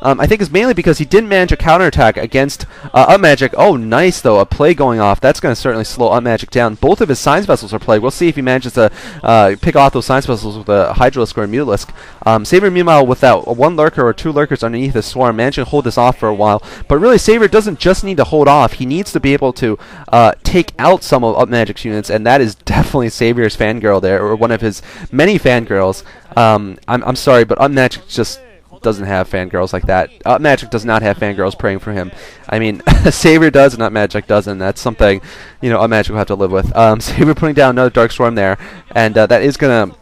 I think is mainly because he didn't manage a counterattack against Upmagic. Oh, nice, though. A plague going off. That's going to certainly slow Upmagic down. Both of his Science Vessels are plague. We'll see if he manages to pick off those Science Vessels with a Hydralisk or a Mutalisk. Saber, meanwhile, with that one Lurker or two Lurkers underneath his Swarm, managed to hold this off for a while. But really, Saber doesn't just need to hold off. He needs to be able to take out some of Upmagic's units, and that is definitely Saber's fangirl there, or one of his many fangirls. I'm sorry, but Upmagic just doesn't have fangirls like that. Upmagic does not have fangirls praying for him. I mean, Saber does and Upmagic doesn't. That's something, Upmagic will have to live with. Saber putting down another Dark Storm there, and that is going to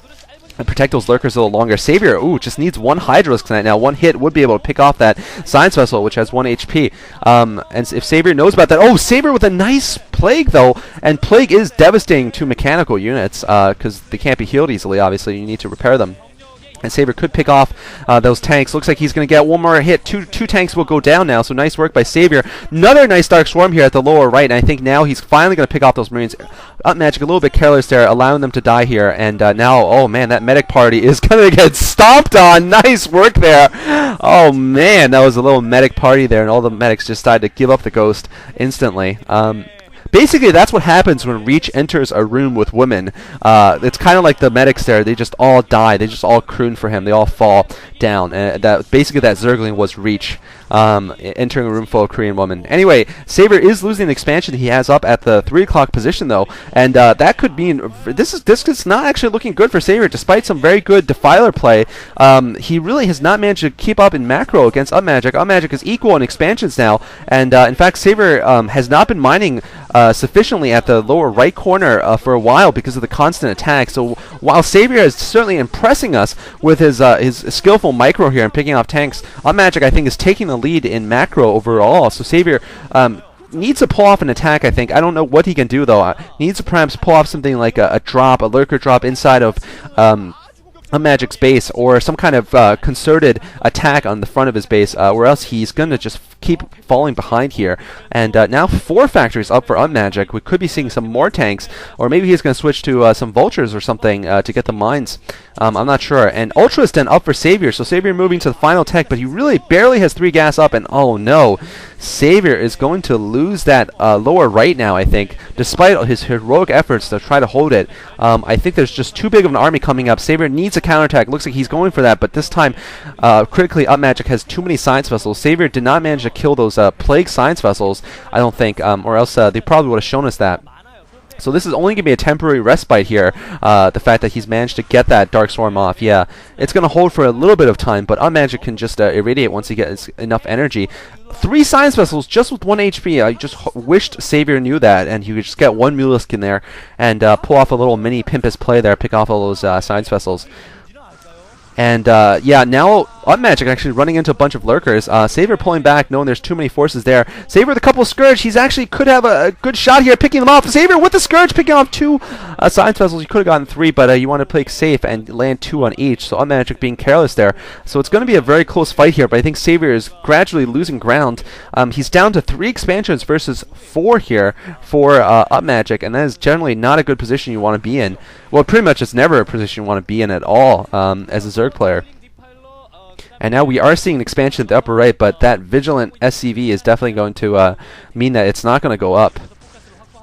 protect those Lurkers a little longer. Savior, just needs one Hydralisk tonight. Now, one hit would be able to pick off that Science Vessel, which has 1 HP. And if Savior knows about that... Oh, Savior with a nice Plague, though. And Plague is devastating to mechanical units, because they can't be healed easily, obviously. You need to repair them. And Saber could pick off those tanks. Looks like he's going to get one more hit. Two tanks will go down now, so nice work by Saber. Another nice Dark Swarm here at the lower right, and I think now he's finally going to pick off those Marines. Upmagic a little bit careless there, allowing them to die here. And now, oh man, that medic party is going to get stomped on. Nice work there. Oh man, that was a little medic party there, and all the medics just decided to give up the ghost instantly. Basically, that's what happens when Reach enters a room with women. It's kind of like the medics there. They just all die. They just all croon for him. They all fall down. Basically, that Zergling was Reach entering a room full of Korean women. Anyway, Saber is losing the expansion he has up at the 3 o'clock position, though. And that could mean... This is not actually looking good for Saber, despite some very good Defiler play. He really has not managed to keep up in macro against Upmagic. Upmagic is equal in expansions now. And in fact, Saber has not been mining sufficiently at the lower right corner for a while because of the constant attack. So while Saber is certainly impressing us with his skillful micro here and picking off tanks, Upmagic, I think, is taking the lead in macro overall. So Saber needs to pull off an attack, I think. I don't know what he can do, though. Needs to perhaps pull off something like a drop, a Lurker drop inside of... Upmagic's base, or some kind of concerted attack on the front of his base, or else he's going to just keep falling behind here. And now 4 factories up for Upmagic. We could be seeing some more tanks, or maybe he's going to switch to some vultures or something to get the mines. I'm not sure. And Ultra's then up for Savior, so Savior moving to the final tech, but he really barely has 3 gas up, and oh no, Savior is going to lose that lower right now, I think, despite his heroic efforts to try to hold it. I think there's just too big of an army coming up. Savior needs a counterattack. Looks like he's going for that, but this time, critically, Upmagic has too many Science Vessels. Savior did not manage to kill those Plague Science Vessels, I don't think, or else they probably would have shown us that. So this is only going to be a temporary respite here, the fact that he's managed to get that Dark Swarm off. Yeah, it's going to hold for a little bit of time, but Upmagic can just irradiate once he gets enough energy. 3 Science Vessels just with 1 HP. I just wished Savior knew that, and he could just get 1 Mutalisk in there and pull off a little mini Pimpus play there, pick off all those Science Vessels. And yeah, now Upmagic actually running into a bunch of Lurkers. Saber pulling back, knowing there's too many forces there. Saber with a couple of Scourge. He's actually could have a good shot here, picking them off. Saber with the Scourge, picking off 2 Science Vessels. You could have gotten 3, but you want to play safe and land 2 on each. So Upmagic being careless there. So it's going to be a very close fight here, but I think Saber is gradually losing ground. He's down to 3 expansions versus 4 here for Upmagic, and that is generally not a good position you want to be in. Well, pretty much it's never a position you want to be in at all as a Zerg player. And now we are seeing an expansion at the upper right, but that Vigilant SCV is definitely going to mean that it's not going to go up.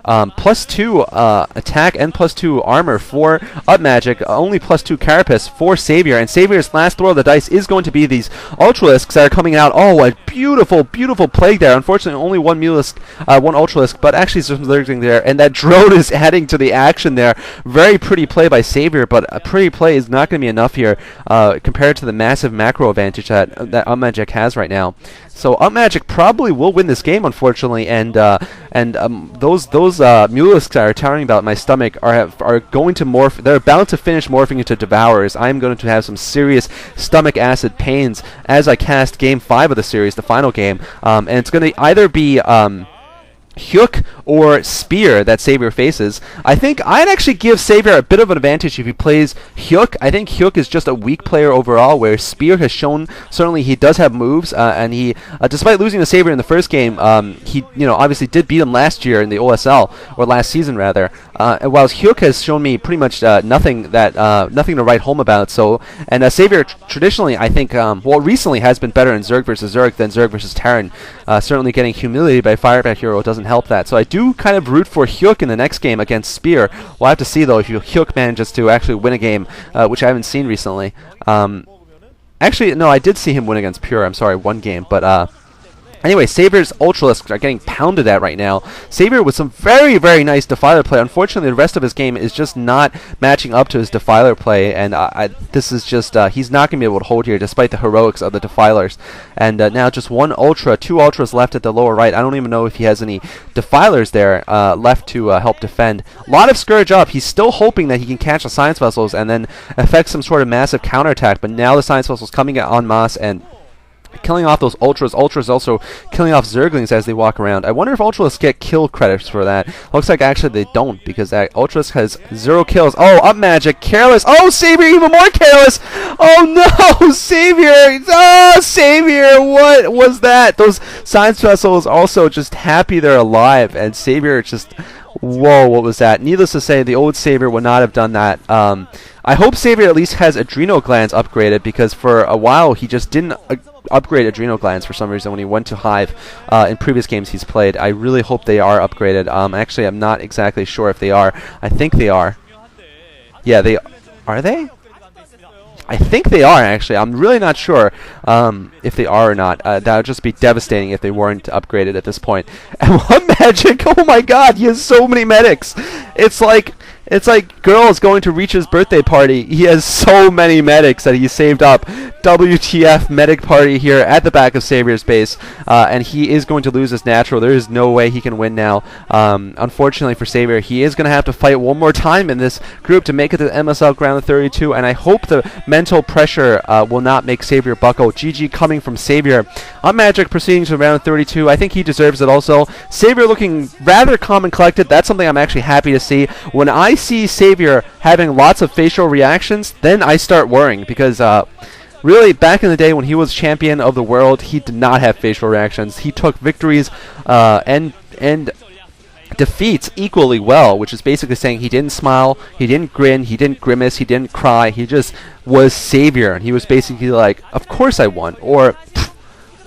+2 attack and +2 armor for Upmagic, only +2 carapace for Savior, and Savior's last throw of the dice is going to be these Ultralisks that are coming out. Oh, a beautiful, beautiful plague there. Unfortunately, only 1 Mutalisk, 1 Ultralisk, but actually some Zergling there, and that drone is adding to the action there. Very pretty play by Savior, but a pretty play is not going to be enough here compared to the massive macro advantage that Upmagic has right now. So Upmagic probably will win this game, unfortunately, and those Mutalisks that are towering about my stomach are going to morph. They're about to finish morphing into Devourers. I'm going to have some serious stomach acid pains as I cast Game 5 of the series, the final game, and it's going to either be Hyuk or Spear that Savior faces. I think I'd actually give Savior a bit of an advantage if he plays Hyuk. I think Hyuk is just a weak player overall, where Spear has shown certainly he does have moves, and he, despite losing to Savior in the first game, he obviously did beat him last year in the OSL, or last season rather. Whilst Hyuk has shown me pretty much nothing to write home about. So, and Savior traditionally, I think, recently has been better in Zerg versus Zerg than Zerg versus Terran. Certainly getting humiliated by Firebat Hero doesn't help that. So I do kind of root for Hyuk in the next game against Spear. We'll have to see though if Hyuk manages to actually win a game, which I haven't seen recently. Actually, no, I did see him win against Pure. I'm sorry, one game, but anyway, Savior's Ultralisks are getting pounded at right now. Savior with some very, very nice Defiler play. Unfortunately, the rest of his game is just not matching up to his Defiler play, and this is just, he's not going to be able to hold here despite the heroics of the Defilers. And now just one Ultra, 2 Ultras left at the lower right. I don't even know if he has any Defilers there left to help defend. A lot of Scourge up. He's still hoping that he can catch the Science Vessels and then effect some sort of massive counterattack, but now the Science Vessels coming en masse and killing off those Ultras. Ultras also killing off Zerglings as they walk around. I wonder if Ultras get kill credits for that. Looks like actually they don't, because that Ultras has 0 kills. Oh, Upmagic, careless. Oh, Savior, even more careless. Oh no, Savior. Oh, Savior, what was that? Those Science Vessels also just happy they're alive, and Savior just, whoa, what was that? Needless to say, the old Savior would not have done that. I hope Savior at least has Adrenal Glands upgraded, because for a while he just didn't upgrade Adrenal Glands for some reason when he went to Hive in previous games he's played. I really hope they are upgraded. Actually, I'm not exactly sure if they are. I think they are. Yeah, they are. They? I think they are, actually. I'm really not sure if they are or not. That would just be devastating if they weren't upgraded at this point. And Upmagic, oh my god, he has so many medics. It's like girls going to Reach's birthday party. He has so many medics that he saved up. WTF medic party here at the back of Savior's base. And he is going to lose his natural. There is no way he can win now. Unfortunately for Savior, he is going to have to fight one more time in this group to make it to the MSL round of 32. And I hope the mental pressure will not make Savior buckle. GG coming from Savior. Upmagic proceeding to round 32. I think he deserves it also. Savior looking rather calm and collected. That's something I'm actually happy to see. When I see Savior having lots of facial reactions, then I start worrying, because really back in the day when he was champion of the world, he did not have facial reactions. He took victories and defeats equally well, which is basically saying he didn't smile, he didn't grin, he didn't grimace, he didn't cry. He just was Savior, and he was basically like, of course I won, or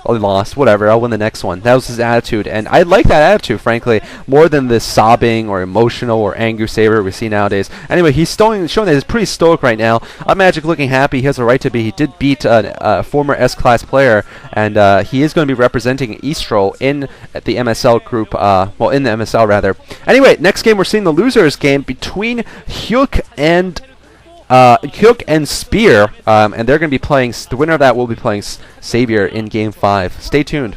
I lost, whatever, I'll win the next one. That was his attitude, and I like that attitude, frankly, more than this sobbing or emotional or angry Savior we see nowadays. Anyway, he's showing that he's pretty stoic right now. Upmagic looking happy. He has a right to be. He did beat a former S-Class player, and he is going to be representing Eastro in the MSL group, well, in the MSL, rather. Anyway, next game, we're seeing the losers game between Hyuk and Spear, and they're going to be playing, the winner of that will be playing Savior in Game 5. Stay tuned.